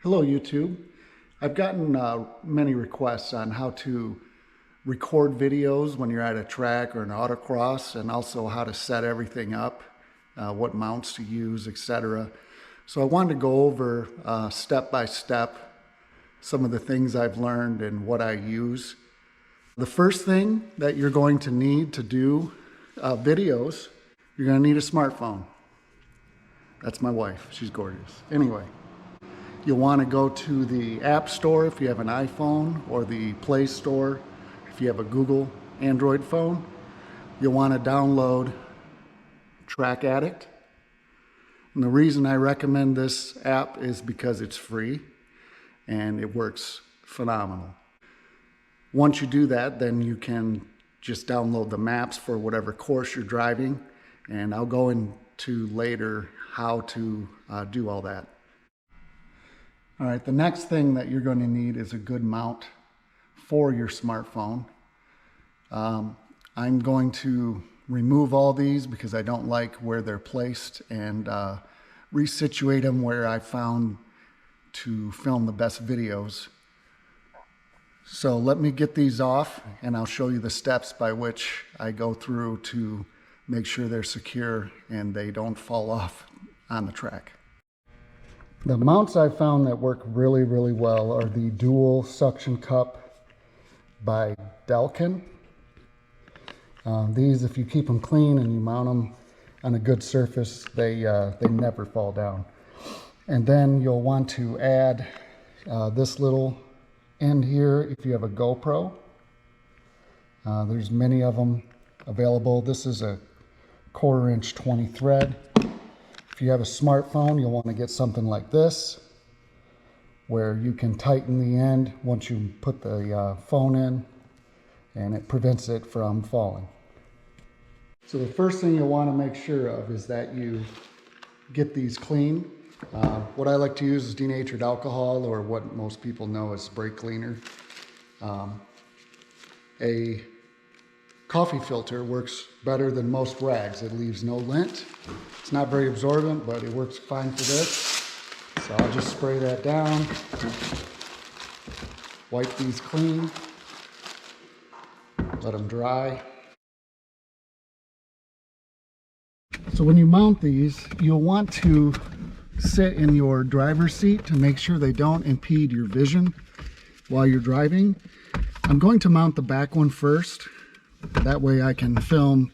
Hello YouTube. I've gotten many requests on how to record videos when you're at a track or an autocross, and also how to set everything up, what mounts to use, etc. So I wanted to go over step by step some of the things I've learned and what I use. The first thing that you're going to need to do videos, you're going to need a smartphone. That's my wife. She's gorgeous. Anyway. You'll want to go to the App Store if you have an iPhone, or the Play Store if you have a Google Android phone. You'll want to download TrackAddict. And the reason I recommend this app is because it's free and it works phenomenal. Once you do that, then you can just download the maps for whatever course you're driving, and I'll go into later how to do all that. All right, the next thing that you're going to need is a good mount for your smartphone. I'm going to remove all these because I don't like where they're placed, and resituate them where I found to film the best videos. So let me get these off and I'll show you the steps by which I go through to make sure they're secure and they don't fall off on the track. The mounts I found that work really well are the dual suction cup by Delkin. These, if you keep them clean and you mount them on a good surface, they never fall down. And then you'll want to add this little end here if you have a GoPro. There's many of them available. This is a 1/4 inch 20 thread. If you have a smartphone, you'll want to get something like this, where you can tighten the end once you put the phone in, and it prevents it from falling. So the first thing you'll want to make sure of is that you get these clean. What I like to use is denatured alcohol, or what most people know as brake cleaner. A coffee filter works better than most rags. It leaves no lint. It's not very absorbent, but it works fine for this. So I'll just spray that down, wipe these clean, let them dry. So when you mount these, you'll want to sit in your driver's seat to make sure they don't impede your vision while you're driving. I'm going to mount the back one first. That way I can film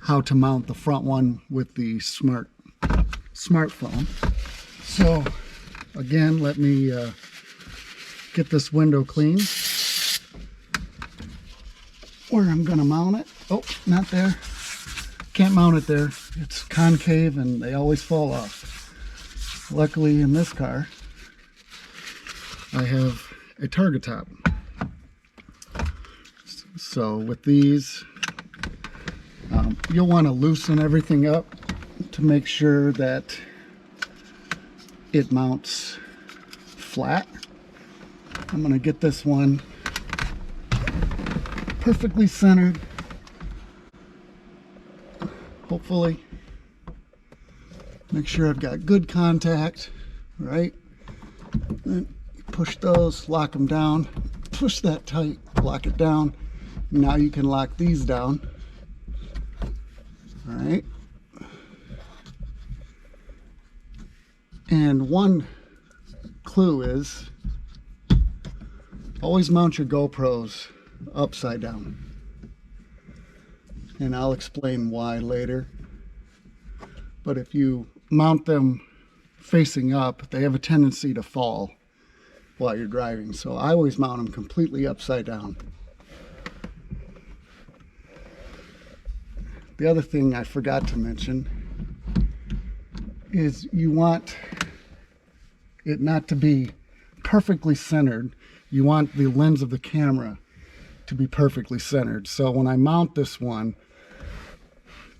how to mount the front one with the smartphone. So again, let me get this window clean. Where I'm going to mount it. Oh, not there. Can't mount it there. It's concave and they always fall off. Luckily in this car, I have a target top. So with these, you'll want to loosen everything up to make sure that it mounts flat. I'm going to get this one perfectly centered, hopefully. Make sure I've got good contact, right? Then push those, lock them down, push that tight, lock it down. Now you can lock these down. All right. And one clue is always mount your GoPros upside down. And I'll explain why later. But if you mount them facing up, they have a tendency to fall while you're driving. So I always mount them completely upside down. The other thing I forgot to mention is you want it not to be perfectly centered. You want the lens of the camera to be perfectly centered. So when I mount this one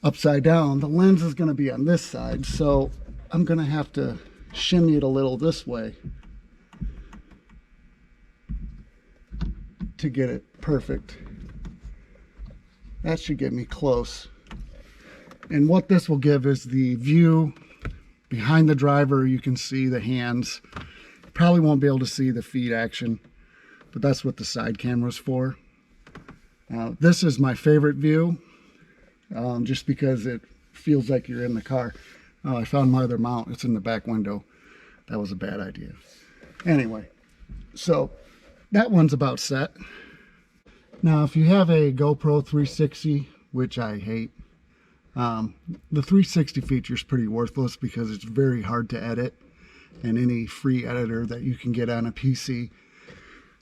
upside down, the lens is going to be on this side. So I'm going to have to shimmy it a little this way to get it perfect. That should get me close. And what this will give is the view behind the driver. You can see the hands probably won't be able to see the feed action, but that's what the side camera's for. This is my favorite view, just because it feels like you're in the car. Oh, I found my other mount. It's in the back window. That was a bad idea. Anyway, so that one's about set. Now, if you have a GoPro 360, which I hate, the 360 feature is pretty worthless because it's very hard to edit, and any free editor that you can get on a PC.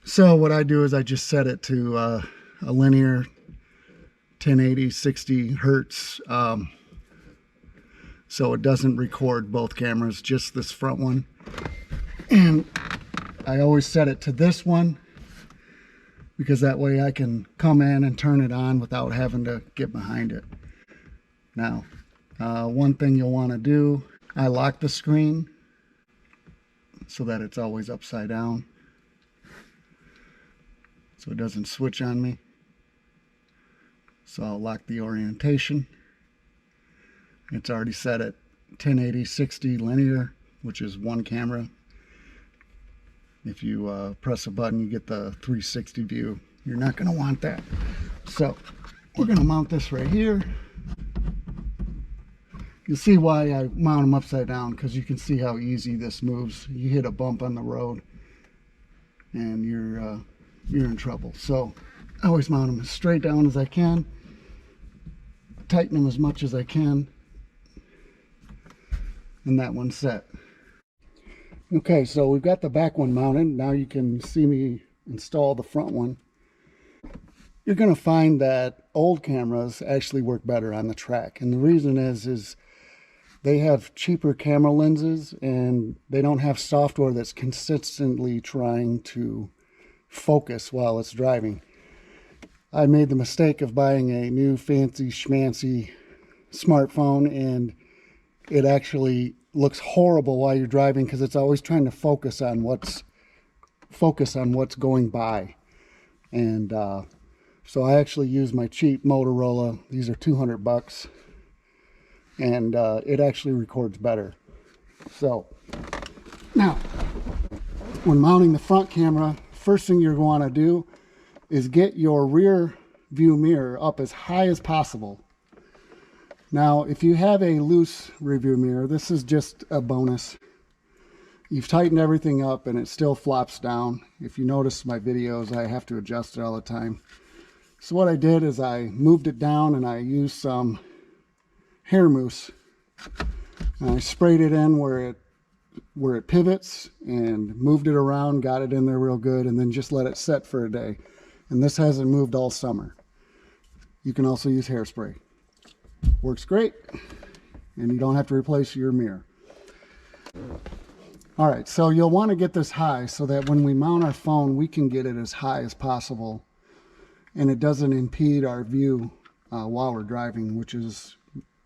So what I do is I just set it to a linear 1080 60 hertz, so it doesn't record both cameras, just this front one. And I always set it to this one because that way I can come in and turn it on without having to get behind it. Now, one thing you'll want to do, I lock the screen so that it's always upside down, so it doesn't switch on me. So I'll lock the orientation. It's already set at 1080 60 linear, which is one camera. If you press a button, you get the 360 view. You're not going to want that. So we're going to mount this right here. You'll see why I mount them upside down, because you can see how easy this moves. You hit a bump on the road and you're in trouble. So I always mount them as straight down as I can, tighten them as much as I can, and that one's set. Okay, so we've got the back one mounted. Now you can see me install the front one. You're going to find that old cameras actually work better on the track, and the reason is they have cheaper camera lenses, and they don't have software that's consistently trying to focus while it's driving. I made the mistake of buying a new fancy schmancy smartphone, and it actually looks horrible while you're driving because it's always trying to focus on what's going by. And so I actually use my cheap Motorola. These are $200, and it actually records better. So now, when mounting the front camera, first thing you're going to do is get your rear view mirror up as high as possible. Now, if you have a loose rear view mirror, this is just a bonus. You've tightened everything up and it still flops down. If you notice my videos, I have to adjust it all the time. So what I did is I moved it down and I used some hair mousse. And I sprayed it in where it pivots and moved it around, got it in there real good, and then just let it set for a day. And this hasn't moved all summer. You can also use hairspray. Works great, and you don't have to replace your mirror. All right, so you'll want to get this high so that when we mount our phone, we can get it as high as possible, and it doesn't impede our view while we're driving, which is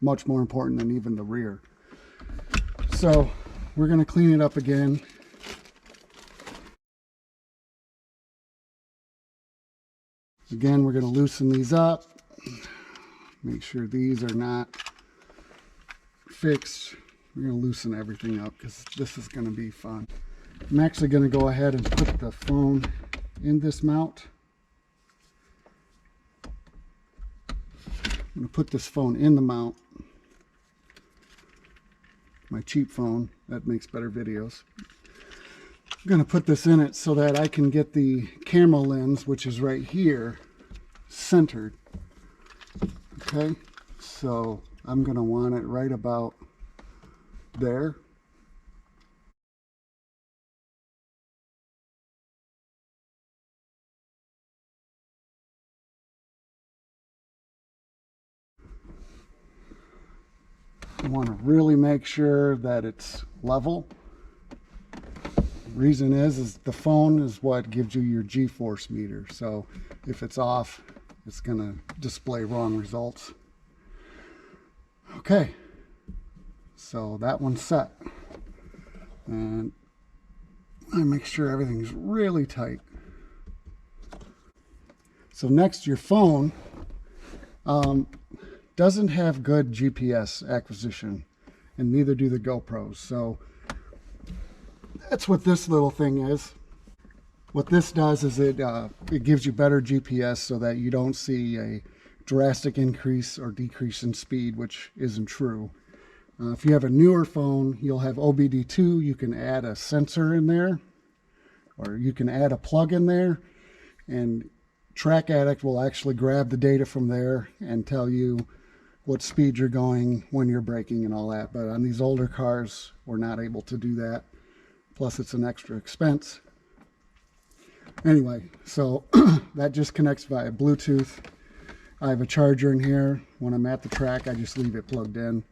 much more important than even the rear. So we're going to clean it up again. Again, we're going to loosen these up. Make sure these are not fixed. We're going to loosen everything up because this is going to be fun. I'm actually going to go ahead and put the phone in this mount. I'm going to put this phone in the mount. My cheap phone that makes better videos. I'm going to put this in it so that I can get the camera lens, which is right here, centered. Okay, so I'm going to want it right about there. You want to really make sure that it's level. The reason is the phone is what gives you your G-force meter. So if it's off, it's going to display wrong results. Okay, so that one's set. And I make sure everything's really tight. So next, your phone doesn't have good GPS acquisition, and neither do the GoPros. So that's what this little thing is. What this does is it gives you better GPS so that you don't see a drastic increase or decrease in speed, which isn't true. If you have a newer phone, you'll have OBD2. You can add a sensor in there, or you can add a plug in there, and TrackAddict will actually grab the data from there and tell you what speed you're going, when you're braking, and all that. But on these older cars, we're not able to do that. Plus, it's an extra expense. Anyway, so that just connects via Bluetooth. I have a charger in here. When I'm at the track, I just leave it plugged in,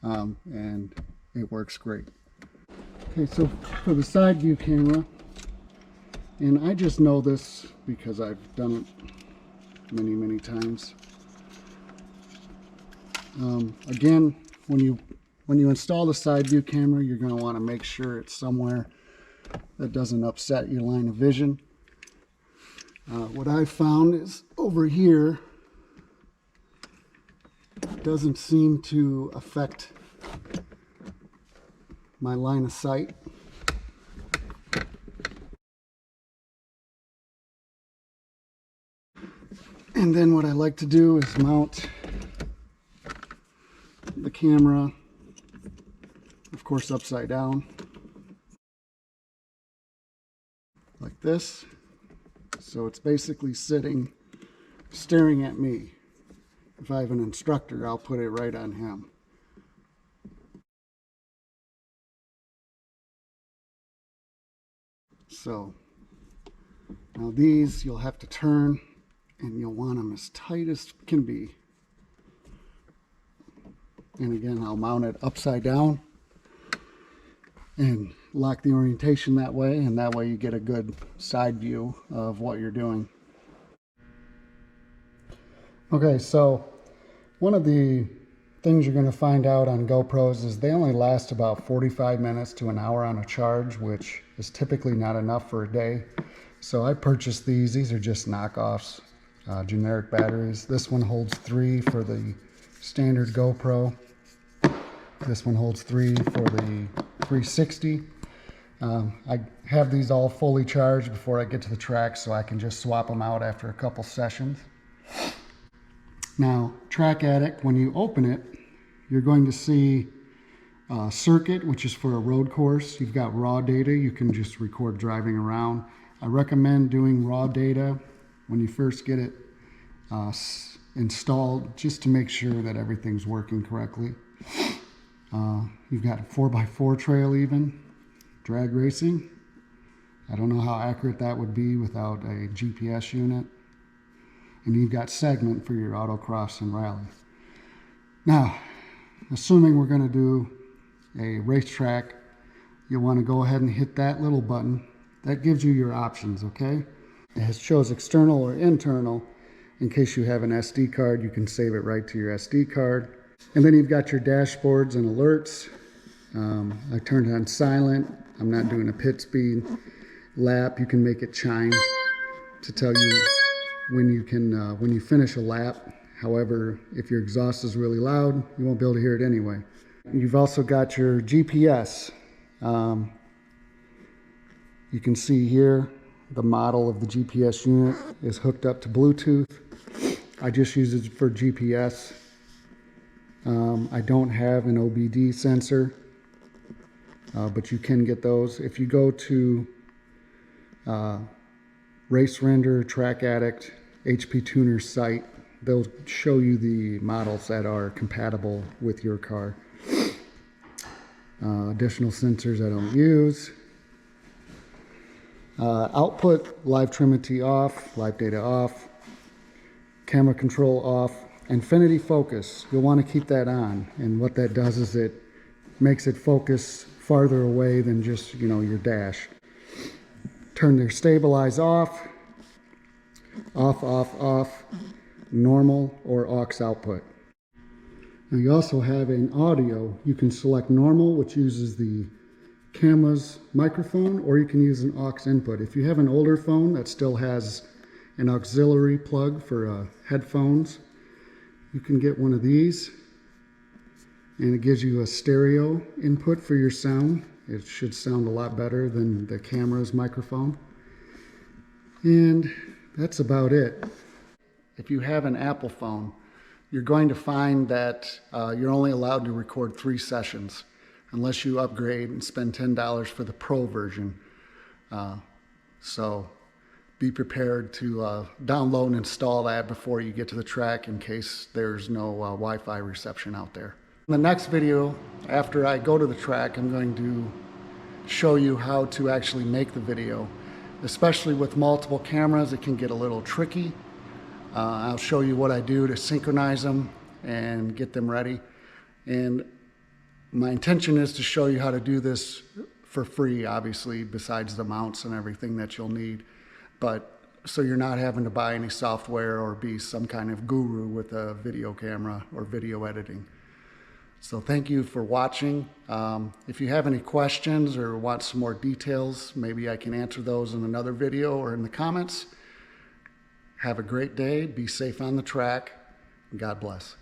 and it works great. Okay, so for the side view camera, and I just know this because I've done it many times. Again, when you install the side view camera, you're going to want to make sure it's somewhere that doesn't upset your line of vision. What I found is over here, it doesn't seem to affect my line of sight. And then what I like to do is mount the camera, of course, upside down, like this. So it's basically sitting, staring at me. If I have an instructor, I'll put it right on him. So now these you'll have to turn, and you'll want them as tight as can be. And again, I'll mount it upside down and lock the orientation that way, and that way you get a good side view of what you're doing. Okay, so one of the things you're going to find out on GoPros is they only last about 45 minutes to an hour on a charge, which is typically not enough for a day. So I purchased these. These are just knockoffs, generic batteries. This one holds 3 for the standard GoPro. This one holds 3 for the 360. I have these all fully charged before I get to the track, so I can just swap them out after a couple sessions. Now, TrackAddict, when you open it, you're going to see circuit, which is for a road course. You've got raw data. You can just record driving around. I recommend doing raw data when you first get it installed, just to make sure that everything's working correctly. You've got a 4x4 trail even, drag racing. I don't know how accurate that would be without a GPS unit. And you've got segment for your autocross and rally. Now, assuming we're going to do a racetrack, you'll want to go ahead and hit that little button. That gives you your options, okay? It shows external or internal. In case you have an SD card, you can save it right to your SD card. And then you've got your dashboards and alerts. I turned it on silent. I'm not doing a pit speed. Lap, you can make it chime to tell you when you finish a lap. However, if your exhaust is really loud, you won't be able to hear it anyway. You've also got your GPS. You can see here the model of the GPS unit is hooked up to Bluetooth. I just use it for GPS. I don't have an OBD sensor, but you can get those. If you go to Race Render, TrackAddict, HP Tuner site, they'll show you the models that are compatible with your car. Additional sensors I don't use. Output, live Trinity off, live data off, camera control off, infinity focus, you'll want to keep that on. And what that does is it makes it focus farther away than just, your dash. Turn their stabilize off, off, normal or aux output. Now you also have an audio. You can select normal, which uses the camera's microphone, or you can use an aux input. If you have an older phone that still has an auxiliary plug for headphones, you can get one of these. And it gives you a stereo input for your sound. It should sound a lot better than the camera's microphone. And that's about it. If you have an Apple phone, you're going to find that you're only allowed to record 3 sessions unless you upgrade and spend $10 for the Pro version. So be prepared to download and install that before you get to the track in case there's no Wi-Fi reception out there. In the next video, after I go to the track, I'm going to show you how to actually make the video. Especially with multiple cameras, it can get a little tricky. I'll show you what I do to synchronize them and get them ready. And my intention is to show you how to do this for free, obviously, besides the mounts and everything that you'll need. But so you're not having to buy any software or be some kind of guru with a video camera or video editing. So thank you for watching. If you have any questions or want some more details, maybe I can answer those in another video or in the comments. Have a great day. Be safe on the track. God bless.